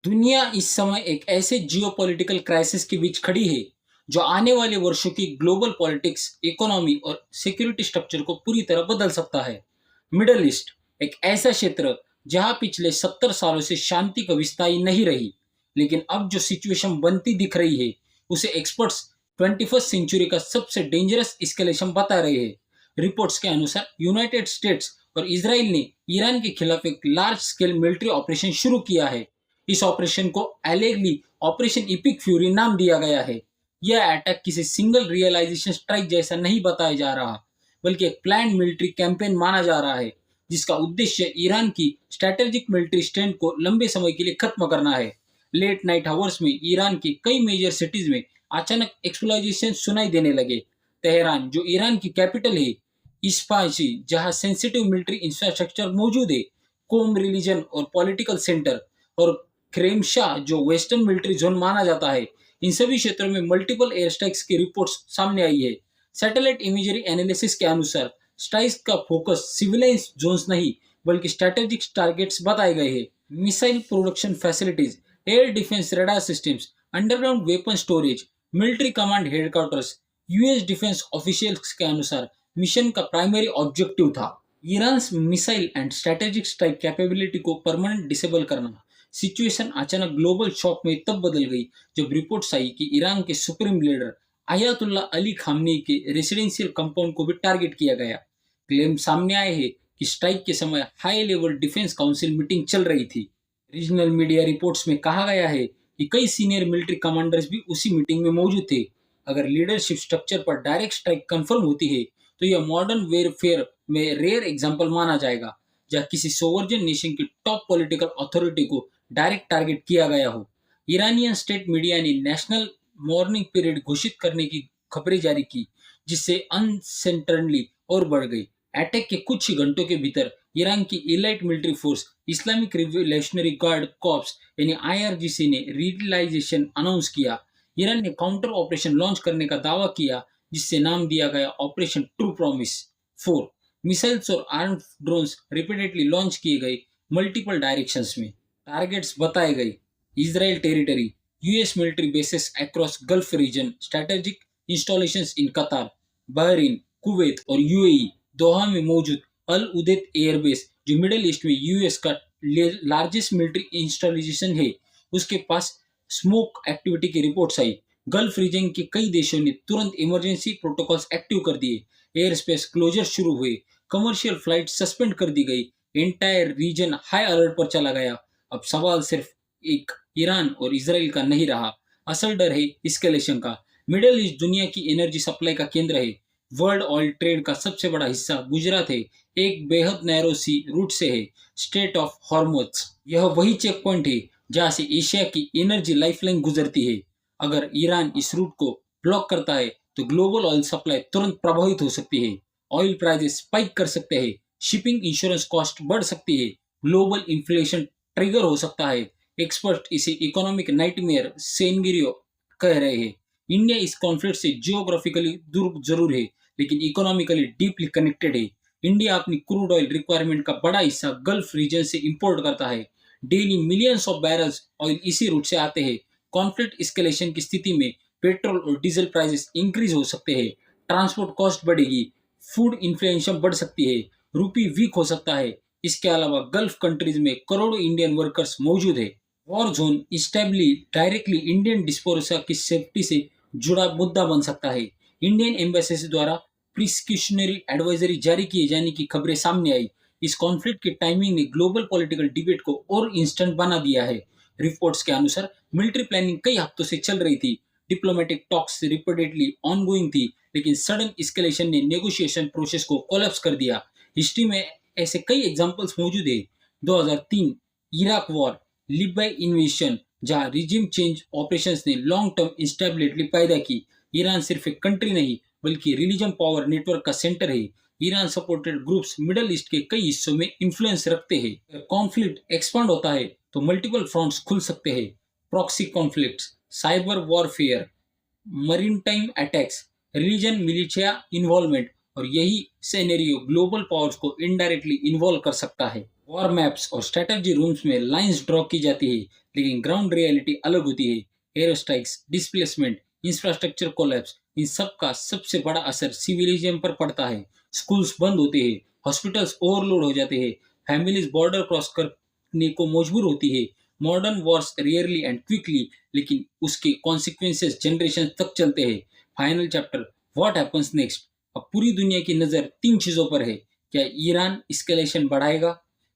दुनिया इस समय एक ऐसे जियोपॉलिटिकल क्राइसिस के बीच खड़ी है जो आने वाले वर्षों की ग्लोबल पॉलिटिक्स, इकोनॉमी और सिक्योरिटी स्ट्रक्चर को पूरी तरह बदल सकता है। मिडल ईस्ट एक ऐसा क्षेत्र जहां पिछले 70 सालों से शांति कभी स्थायी नहीं रही, लेकिन अब जो सिचुएशन बनती दिख रही है उसे एक्सपर्ट्स 21st सेंचुरी का सबसे डेंजरस एस्केलेशन बता रहे हैं। रिपोर्ट्स के अनुसार यूनाइटेड स्टेट्स और इसराइल ने ईरान के खिलाफ एक लार्ज स्केल मिलिट्री ऑपरेशन शुरू किया है। इस ऑपरेशन को एलेगली ऑपरेशन इपिक फ्यूरी नाम दिया गया है। यह अटैक किसी सिंगल रियलाइजेशन स्ट्राइक जैसा नहीं बताया जा रहा, बल्कि एक प्लान मिलिट्री कैंपेन माना जा रहा है जिसका उद्देश्य ईरान की स्ट्रेटेजिक मिलिट्री स्ट्रेंथ को लंबे समय के लिए खत्म करना है। लेट नाइट आवर्स में ईरान की कई मेजर सिटीज में अचानक एक्सप्लोजन सुनाई देने लगे। तेहरान, जो ईरान की कैपिटल है, इस्पाही, जहां सेंसिटिव मिलिट्री इंफ्रास्ट्रक्चर मौजूद है, कोम रिलीजन और पॉलिटिकल सेंटर, और क्रेमशाह, जो वेस्टर्न मिलिट्री जोन माना जाता है। इन सभी क्षेत्रों में मल्टीपल एयर स्ट्राइक्स की रिपोर्ट्स सामने आई है। सैटेलाइट इमेजरी एनालिसिस के अनुसार स्ट्राइक्स का फोकस सिविलाइज जोन्स नहीं, बल्कि स्ट्रेटेजिक टारगेट्स बताए गए हैं। Missile production facilities, air defence radar systems, underground weapon storage, military command headquarters. US defence officials के अनुसार मिशन का प्राइमरी ऑब्जेक्टिव था Iran missile and strategic strike capability को परमानेंट डिसेबल करना। सिचुएशन अचानक ग्लोबल शॉक में तब बदल गई जब रिपोर्ट्स आई कि ईरान के सुप्रीम लीडर अयातुल्ला अली खामनी के रेसिडेंशियल कंपाउंड को भी टारगेट किया गया। क्लेम सामने आए हैं कि स्ट्राइक के समय high level defence council meeting चल रही थी। रीजनल मीडिया रिपोर्ट्स में कहा गया है कि कई सीनियर मिलिट्री कमांडर्स भी उसी मीटिंग में मौजूद थे। अगर लीडरशिप स्ट्रक्चर पर डायरेक्ट स्ट्राइक कंफर्म होती है तो यह मॉडर्न वेयरफेयर में रेयर एग्जाम्पल माना जाएगा, जहाँ किसी सोवर्जन नेशन की टॉप पॉलिटिकल अथॉरिटी को डायरेक्ट टारगेट किया गया हो। ईरानियन स्टेट मीडिया ने नेशनल मॉर्निंग पीरियड घोषित करने की खबरें जारी की, जिससे अनसर्टेनिटी और बढ़ गई। अटैक के कुछ ही घंटों के भीतर ईरान की elite military force Islamic revolutionary guard corps यानी आईआरजीसी ने रियलाइजेशन अनाउंस किया। ईरान ने काउंटर ऑपरेशन लॉन्च करने का दावा किया, जिससे नाम दिया गया ऑपरेशन ट्रू प्रॉमिस 4। मिसाइल्स और आर्म ड्रोन्स रिपीटेडली लॉन्च किए गए मल्टीपल डायरेक्शंस में। टारगेट्स बताए गए Israel territory, US military bases across Gulf region, strategic installations in Qatar, Bahrain, Kuwait और यूएई। दोहा में मौजूद अल उदैद एयरबेस, जो मिडिल ईस्ट में यूएस का लार्जेस्ट मिलिट्री इंस्टॉलेशन है, उसके पास स्मोक एक्टिविटी की रिपोर्ट्स आई। गल्फ रीजन के कई देशों ने तुरंत इमरजेंसी प्रोटोकॉल्स एक्टिव कर दिए। एयर स्पेस क्लोजर शुरू हुए, कमर्शियल फ्लाइट सस्पेंड कर दी गई। एंटायर रीजन हाई अलर्ट पर चला गया। अब सवाल सिर्फ एक ईरान और इसराइल का नहीं रहा, असल डर है इस्केलेशन का। मिडिल ईस्ट दुनिया की एनर्जी सप्लाई का केंद्र है। वर्ल्ड ऑयल ट्रेड का सबसे बड़ा हिस्सा गुजरात है, एक बेहद नैरो सी रूट से है, स्ट्रेट ऑफ हॉर्मुज। यह वही चेक पॉइंट है जहां से एशिया की एनर्जी लाइफलाइन गुजरती है। अगर ईरान इस रूट को ब्लॉक करता है तो ग्लोबल ऑयल सप्लाई तुरंत प्रभावित हो सकती है। ऑयल प्राइसेस स्पाइक कर सकते हैं, शिपिंग इंश्योरेंस कॉस्ट बढ़ सकती है, ग्लोबल इन्फ्लेशन ट्रिगर हो सकता है। एक्सपर्ट इसे इकोनॉमिक नाइटमेयर सेनगिरियो कह रहे हैं। इंडिया इस कॉन्फ्लिक्ट से जियोग्राफिकली दूर जरूर है, लेकिन इकोनॉमिकली डीपली कनेक्टेड है। इंडिया अपनी क्रूड ऑयल रिक्वायरमेंट का बड़ा हिस्सा गल्फ रीजन से इंपोर्ट करता है। Daily millions of barrels oil इसी रूट से आते हैं। कॉन्फ्लिक्ट एस्केलेशन की स्थिति में पेट्रोल और डीजल प्राइसेस इंक्रीज हो सकते हैं, ट्रांसपोर्ट कॉस्ट बढ़ेगी, फूड इन्फ्लेशन बढ़ सकती है, रूपी वीक हो सकता है। इसके अलावा गल्फ कंट्रीज में करोड़ों इंडियन वर्कर्स मौजूद है। War zone stably directly Indian diaspora की सेफ्टी से जुड़ा मुद्दा बन सकता है। इंडियन एम्बेसी द्वारा प्रिस्क्रिप्शनरी एडवाइजरी जारी किए जाने की खबरें सामने आई। इस कॉन्फ्लिक्ट की टाइमिंग ने ग्लोबल पॉलिटिकल डिबेट को और इंस्टेंट बना दिया है। रिपोर्ट्स के अनुसार मिलिट्री प्लानिंग कई हफ्तों से चल रही थी, डिप्लोमेटिक टॉक्स रिपोर्टेडली ऑनगोइंग थी, लेकिन सडन एस्केलेशन ने नेगोशिएशन प्रोसेस को कोलैप्स कर दिया। हिस्ट्री में ऐसे कई एग्जांपल्स मौजूद है। 2003 इराक वॉर, लिबिया इन्वेशन, जहां रिजिम चेंज ऑपरेशंस ने लॉन्ग टर्म इंस्टेबिलिटी पैदा की। ईरान सिर्फ एक कंट्री नहीं, बल्कि रिलीजन पावर नेटवर्क का सेंटर है। Iran supported groups middle east के कई हिस्सों में इन्फ्लुएंस रखते हैं। कॉन्फ्लिक्ट एक्सपांड होता है तो मल्टीपल फ्रंट्स खुल सकते हैं। Proxy conflicts, cyber warfare, maritime attacks, religion militia involvement, और यही सिनेरियो ग्लोबल पावर्स को इनडायरेक्टली इन्वॉल्व कर सकता है। वॉर मैप्स और स्ट्रेटजी रूम्स में लाइंस ड्रॉ की जाती है, लेकिन ग्राउंड रियलिटी अलग होती है। Air strikes, displacement, infrastructure collapse, इन सब का सबसे बड़ा असर सिविलियन पर पड़ता है। स्कूल्स बंद होते हैं, हॉस्पिटल्स ओवरलोड हो जाते हैं, फैमिलीज बॉर्डर क्रॉस करने को मजबूर होती है। Modern Wars rarely and quickly, लेकिन उसके कॉन्सिक्वेंसेस जनरेशन तक चलते हैं। Final chapter, what happens next. अब पूरी दुनिया की नज़र तीन चीज़ों पर है। क्या ईरान इस्केलेशन बढ़ाएगा,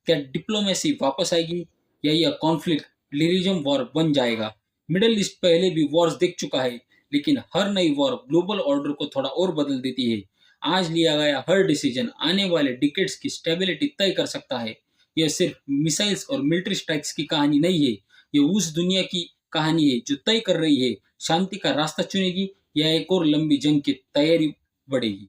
क्या डिप्लोमेसी वापस आएगी, या यह कॉन्फ्लिक्ट लिरिजम वॉर बन जाएगा। मिडल ईस्ट पहले भी वॉर्स देख चुका है, लेकिन हर नई वॉर ग्लोबल ऑर्डर को थोड़ा और बदल देती है। आज लिया गया हर डिसीजन आने वाले डिकेड्स की स्टेबिलिटी तय कर सकता है। यह सिर्फ मिसाइल्स और मिलिट्री स्ट्राइक्स की कहानी नहीं है, यह उस दुनिया की कहानी है जो तय कर रही है शांति का रास्ता चुनेगी या एक और लंबी जंग की तैयारी बढ़ेगी।